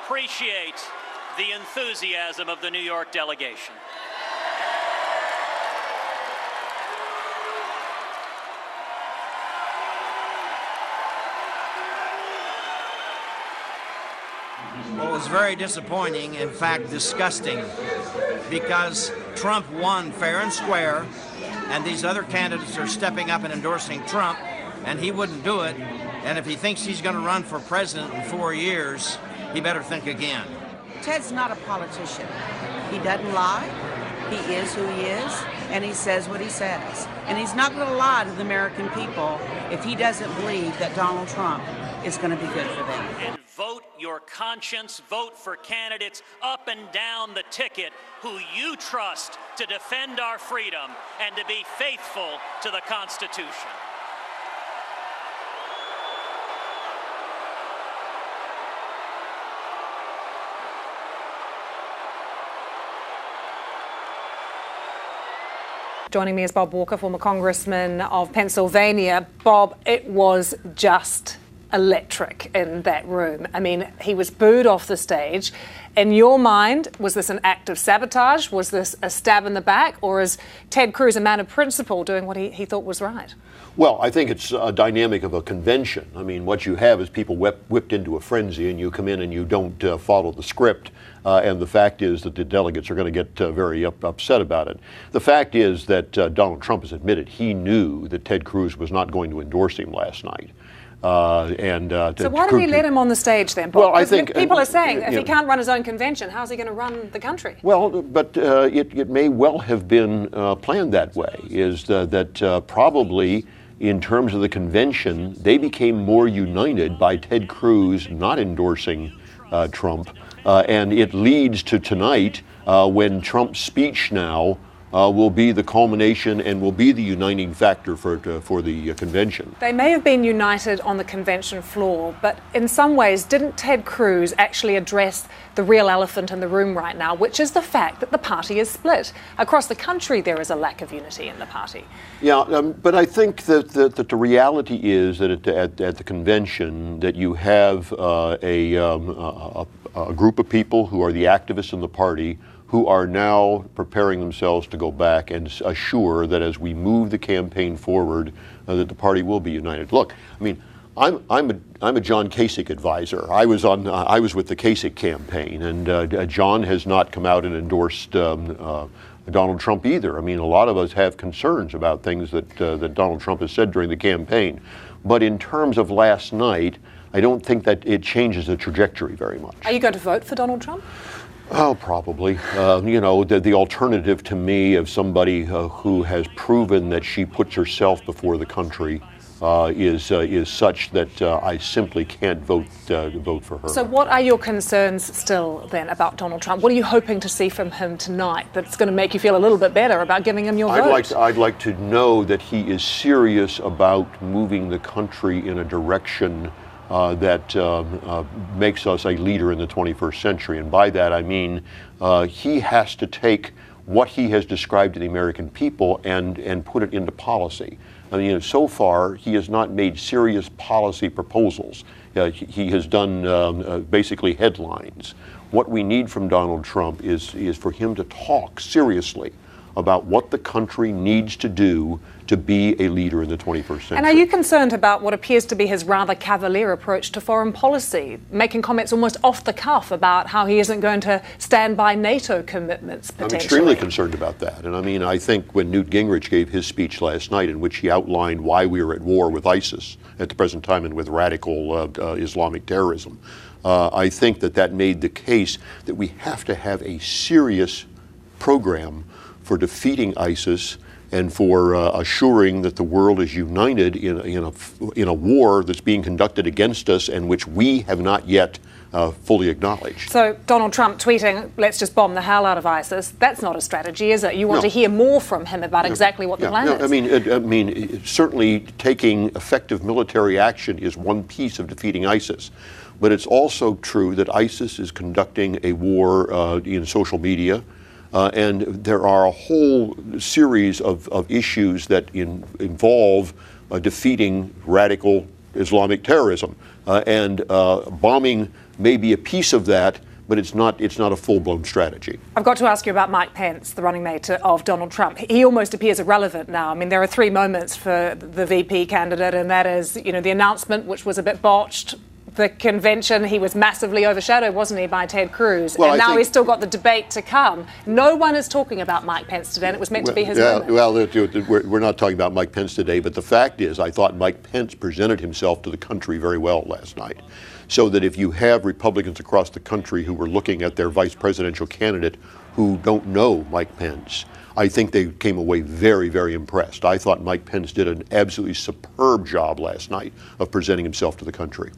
appreciate the enthusiasm of the New York delegation. Well, it was very disappointing, in fact disgusting, because Trump won fair and square, and these other candidates are stepping up and endorsing Trump, and he wouldn't do it. And if he thinks he's going to run for president in 4 years, he better think again. Ted's not a politician. He doesn't lie. He is who he is, and he says what he says. And he's not going to lie to the American people if he doesn't believe that Donald Trump is going to be good for them. And vote your conscience, vote for candidates up and down the ticket who you trust to defend our freedom and to be faithful to the Constitution. Joining me is Bob Walker, former congressman of Pennsylvania. Bob, it was just electric in that room. I mean, he was booed off the stage. In your mind, was this an act of sabotage? Was this a stab in the back? Or is Ted Cruz a man of principle doing what he thought was right? Well, I think it's a dynamic of a convention. I mean, what you have is people whipped into a frenzy, and you come in and you don't follow the script. And the fact is that the delegates are going to get very upset about it. The fact is that Donald Trump has admitted he knew that Ted Cruz was not going to endorse him last night. So why did he let him on the stage then, Bob? Well, I think people are saying if he can't run his own convention, how's he going to run the country? Well, but it may well have been planned that way, is that probably in terms of the convention, they became more united by Ted Cruz not endorsing Trump. And it leads to tonight when Trump's speech now will be the culmination and will be the uniting factor for the convention. They may have been united on the convention floor, but in some ways, didn't Ted Cruz actually address the real elephant in the room right now, which is the fact that the party is split? Across the country, there is a lack of unity in the party. Yeah, but I think that the reality is that at the convention that you have a group of people who are the activists in the party who are now preparing themselves to go back and assure that as we move the campaign forward, that the party will be united. Look, I mean, I'm a John Kasich advisor. I was with the Kasich campaign, and John has not come out and endorsed Donald Trump either. I mean, a lot of us have concerns about things that Donald Trump has said during the campaign. But in terms of last night, I don't think that it changes the trajectory very much. Are you going to vote for Donald Trump? Oh, probably. You know, the alternative to me of somebody who has proven that she puts herself before the country is such that I simply can't vote for her. So what are your concerns still then about Donald Trump? What are you hoping to see from him tonight that's going to make you feel a little bit better about giving him your vote? I'd like to know that he is serious about moving the country in a direction that makes us a leader in the 21st century. And by that I mean he has to take what he has described to the American people and put it into policy. I mean, so far he has not made serious policy proposals. He has done basically headlines. What we need from Donald Trump is for him to talk seriously about what the country needs to do to be a leader in the 21st century. And are you concerned about what appears to be his rather cavalier approach to foreign policy, making comments almost off the cuff about how he isn't going to stand by NATO commitments potentially? I'm extremely concerned about that. And I mean, I think when Newt Gingrich gave his speech last night in which he outlined why we are at war with ISIS at the present time and with radical Islamic terrorism, I think that made the case that we have to have a serious program for defeating ISIS and for assuring that the world is united in a war that's being conducted against us and which we have not yet fully acknowledged. So Donald Trump tweeting, let's just bomb the hell out of ISIS, that's not a strategy, is it? You want to hear more from him about exactly what the plan is? I mean, certainly taking effective military action is one piece of defeating ISIS. But it's also true that ISIS is conducting a war in social media. And there are a whole series of issues that involve defeating radical Islamic terrorism. And bombing may be a piece of that, but it's not a full-blown strategy. I've got to ask you about Mike Pence, the running mate of Donald Trump. He almost appears irrelevant now. I mean, there are three moments for the VP candidate, and that is, the announcement, which was a bit botched, the convention, he was massively overshadowed, wasn't he, by Ted Cruz? Well, and now he's still got the debate to come. No one is talking about Mike Pence today, and it was meant to be his moment. Well, we're not talking about Mike Pence today, but the fact is, I thought Mike Pence presented himself to the country very well last night. So that if you have Republicans across the country who were looking at their vice presidential candidate who don't know Mike Pence, I think they came away very, very impressed. I thought Mike Pence did an absolutely superb job last night of presenting himself to the country.